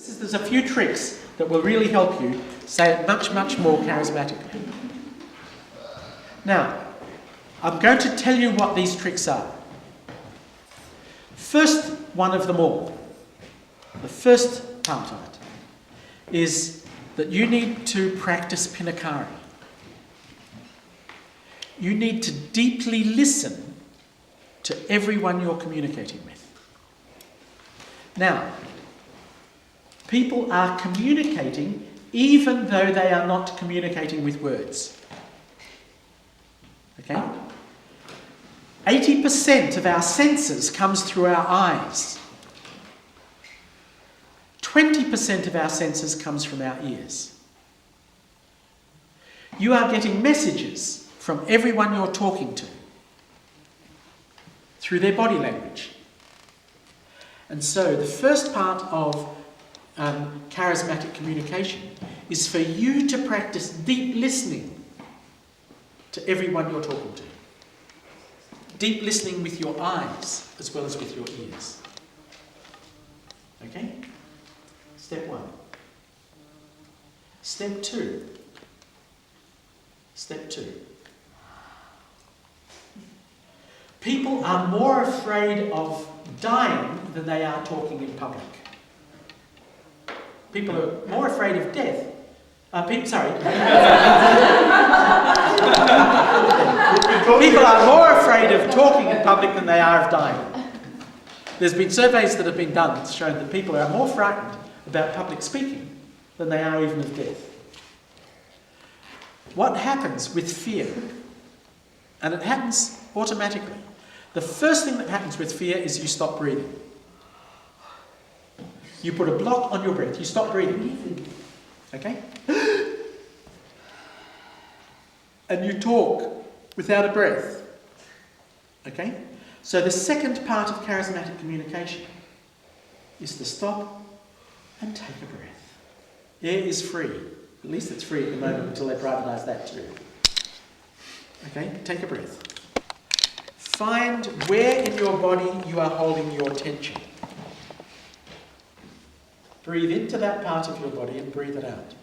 There's a few tricks that will really help you say it much, much more charismatically. Now, I'm going to tell you what these tricks are. First one of them all, the first part of it, is that you need to practice Pinakari. You need to deeply listen to everyone you're communicating with. Now, people are communicating even though they are not communicating with words. Okay? 80% of our senses comes through our eyes. 20% of our senses comes from our ears. You are getting messages from everyone you're talking to through their body language. And so the first part of charismatic communication is for you to practice deep listening to everyone you're talking to. Deep listening with your eyes as well as with your ears. Okay? Step one. Step two. Step two. People are more afraid of dying than they are talking in public. People are more afraid of death. People are more afraid of talking in public than they are of dying. There's been surveys that have been done that show that people are more frightened about public speaking than they are even of death. What happens with fear? And it happens automatically. The first thing that happens with fear is you stop breathing. You put a block on your breath, you stop breathing. Okay? And you talk without a breath. Okay? So the second part of charismatic communication is to stop and take a breath. Air is free. At least it's free at the moment until they privatise that too. Okay? Take a breath. Find where in your body you are holding your tension. Breathe into that part of your body and breathe it out.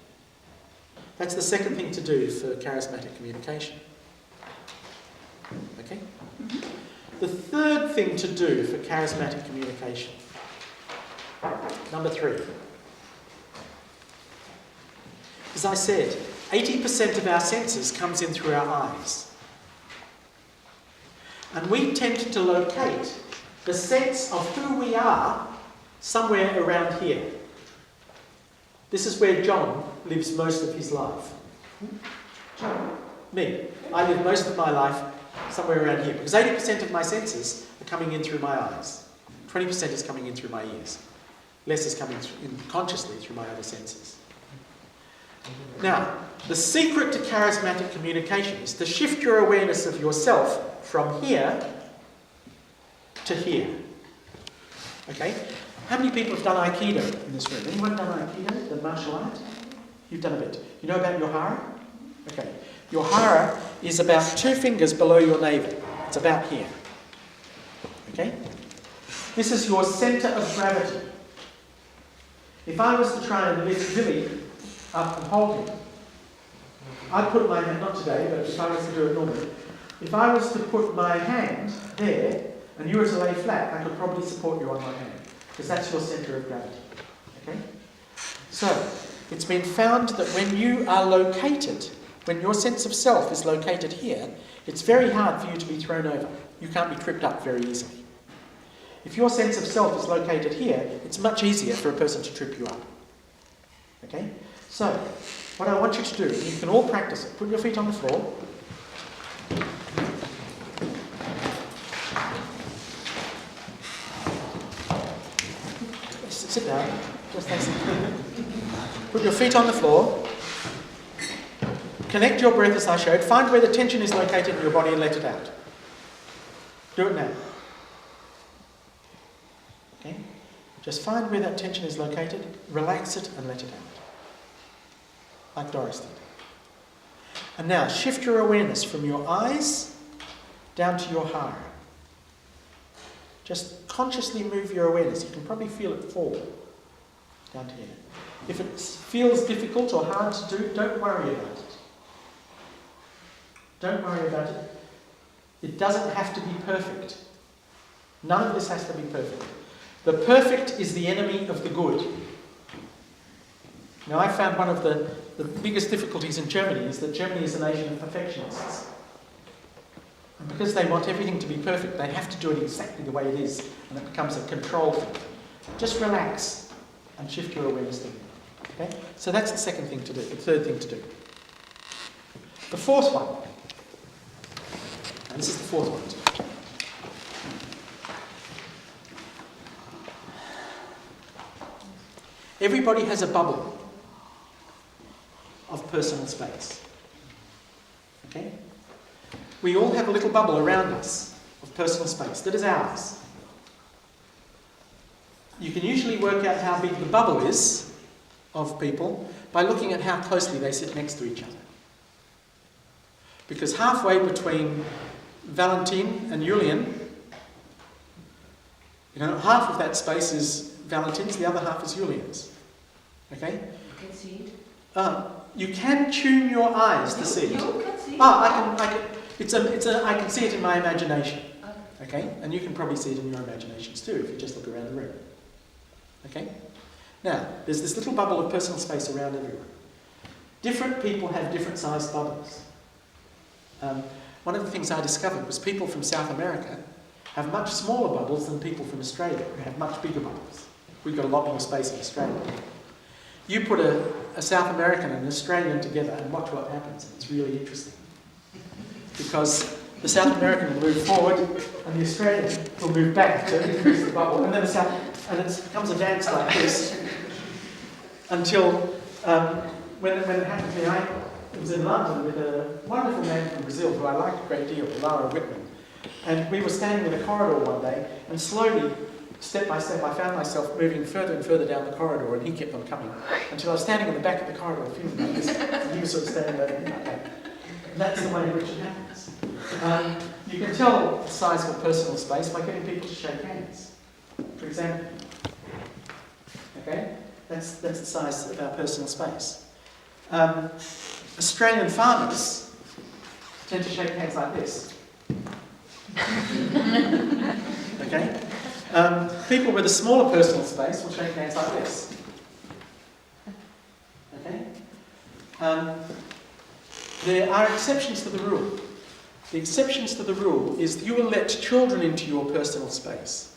That's the second thing to do for charismatic communication. Okay? The third thing to do for charismatic communication. Number 3. As I said, 80% of our senses comes in through our eyes. And we tend to locate the sense of who we are somewhere around here. This is where John lives most of his life. Me. I live most of my life somewhere around here because 80% of my senses are coming in through my eyes. 20% is coming in through my ears. Less is coming in consciously through my other senses. Now, the secret to charismatic communication is to shift your awareness of yourself from here to here. Okay? How many people have done Aikido in this room? Anyone done Aikido, the martial art? You've done a bit. You know about your hara? Okay. Your hara is about 2 fingers below your navel. It's about here. Okay? This is your centre of gravity. If I was to try and lift Billy up and hold him, I'd put my hand, not today, but if I was to do it normally, if I was to put my hand there and you were to lay flat, I could probably support you on my hand. Because that's your centre of gravity. Okay? So, it's been found that when you are located, when your sense of self is located here, it's very hard for you to be thrown over. You can't be tripped up very easily. If your sense of self is located here, it's much easier for a person to trip you up. Okay? So, what I want you to do, and you can all practice it, put your feet on the floor. Sit down. Just put your feet on the floor. Connect your breath as I showed. Find where the tension is located in your body and let it out. Do it now. Okay? Just find where that tension is located, relax it and let it out. Like Doris did. And now shift your awareness from your eyes down to your hara. Just consciously move your awareness. You can probably feel it fall. Down to here. If it feels difficult or hard to do, don't worry about it. Don't worry about it. It doesn't have to be perfect. None of this has to be perfect. The perfect is the enemy of the good. Now, I found one of the biggest difficulties in Germany is that Germany is a nation of perfectionists. And because they want everything to be perfect, they have to do it exactly the way it is, and it becomes a control thing. Just relax and shift your awareness to it. Okay? So that's the second thing to do, the third thing to do. The fourth one, and this is the fourth one. Everybody has a bubble of personal space. Okay? We all have a little bubble around us of personal space that is ours. You can usually work out how big the bubble is of people by looking at how closely they sit next to each other. Because halfway between Valentin and Julian, half of that space is Valentin's, the other half is Julian's. Okay? You can see it. You can tune your eyes to see it. You can see it. I can see it in my imagination. Okay? And you can probably see it in your imaginations too if you just look around the room. Okay? Now, there's this little bubble of personal space around everyone. Different people have different sized bubbles. One of the things I discovered was people from South America have much smaller bubbles than people from Australia who have much bigger bubbles. We've got a lot more space in Australia. You put a South American and an Australian together and watch what happens. It's really interesting. Because the South American will move forward and the Australian will move back to increase the bubble. And then it becomes a dance like this until when it happened to me, I was in London with a wonderful man from Brazil who I liked a great deal, Lara Whitman. And we were standing in a corridor one day and slowly, step by step, I found myself moving further and further down the corridor, and he kept on coming until I was standing in the back of the corridor feeling like this, and he was sort of standing over me like that. And that's the way in which it happens. You can tell the size of a personal space by getting people to shake hands, for example. Okay? That's the size of our personal space. Australian farmers tend to shake hands like this. Okay? People with a smaller personal space will shake hands like this. Okay? There are exceptions to the rule. The exceptions to the rule is you will let children into your personal space.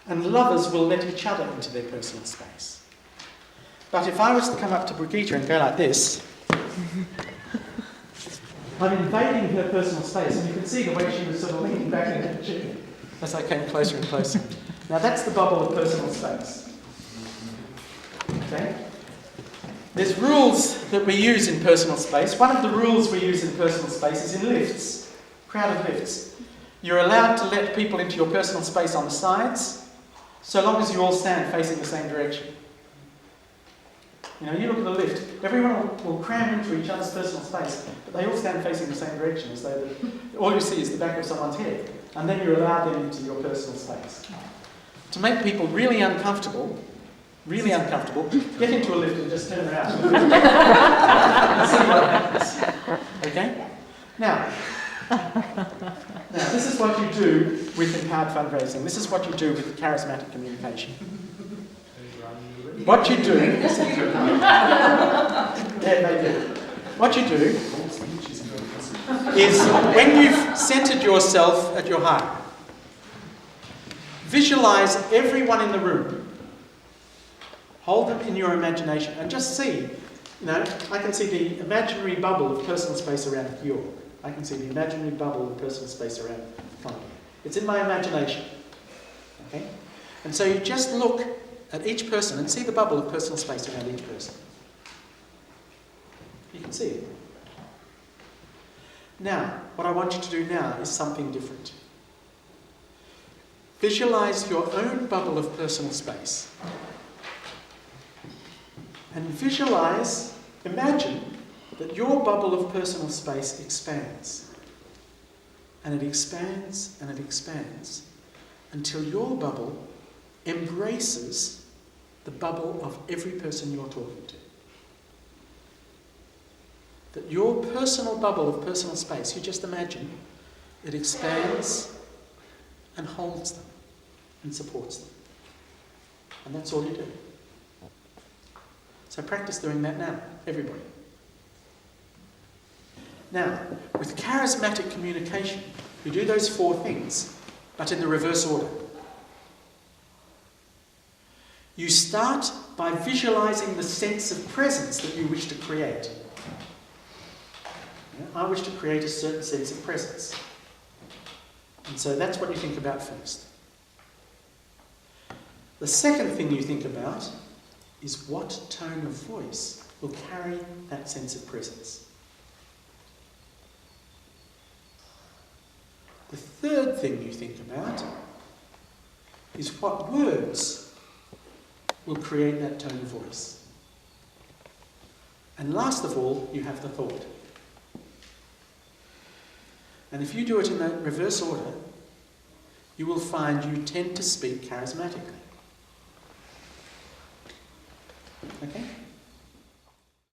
And lovers will let each other into their personal space. But if I was to come up to Brigitte and go like this, I'm invading her personal space, and you can see the way she was sort of leaning back in her chair as I came closer and closer. Now that's the bubble of personal space. Okay? There's rules that we use in personal space. One of the rules we use in personal space is in lifts, crowded lifts. You're allowed to let people into your personal space on the sides, so long as you all stand facing the same direction. You look at the lift, everyone will cram into each other's personal space, but they all stand facing the same direction, as though all you see is the back of someone's head, and then you're allowed them into your personal space. To make people really uncomfortable, get into a lift and just turn around and see what happens. Okay? Now, this is what you do with empowered fundraising. This is what you do with charismatic communication. What you do, what you do is when you've centered yourself at your heart, visualize everyone in the room. Hold them in your imagination and just see. I can see the imaginary bubble of personal space around Georg. I can see the imaginary bubble of personal space around Connie. It's in my imagination. Okay? And so you just look at each person and see the bubble of personal space around each person. You can see it. Now, what I want you to do now is something different. Visualize your own bubble of personal space. And imagine that your bubble of personal space expands. And it expands and it expands until your bubble embraces the bubble of every person you're talking to. That your personal bubble of personal space, you just imagine, it expands and holds them and supports them. And that's all you do. So practice doing that now, everybody. Now, with charismatic communication, you do those 4 things, but in the reverse order. You start by visualizing the sense of presence that you wish to create. I wish to create a certain sense of presence. And so that's what you think about first. The second thing you think about is what tone of voice will carry that sense of presence. The third thing you think about is what words will create that tone of voice. And last of all, you have the thought. And if you do it in that reverse order, you will find you tend to speak charismatically. Okay?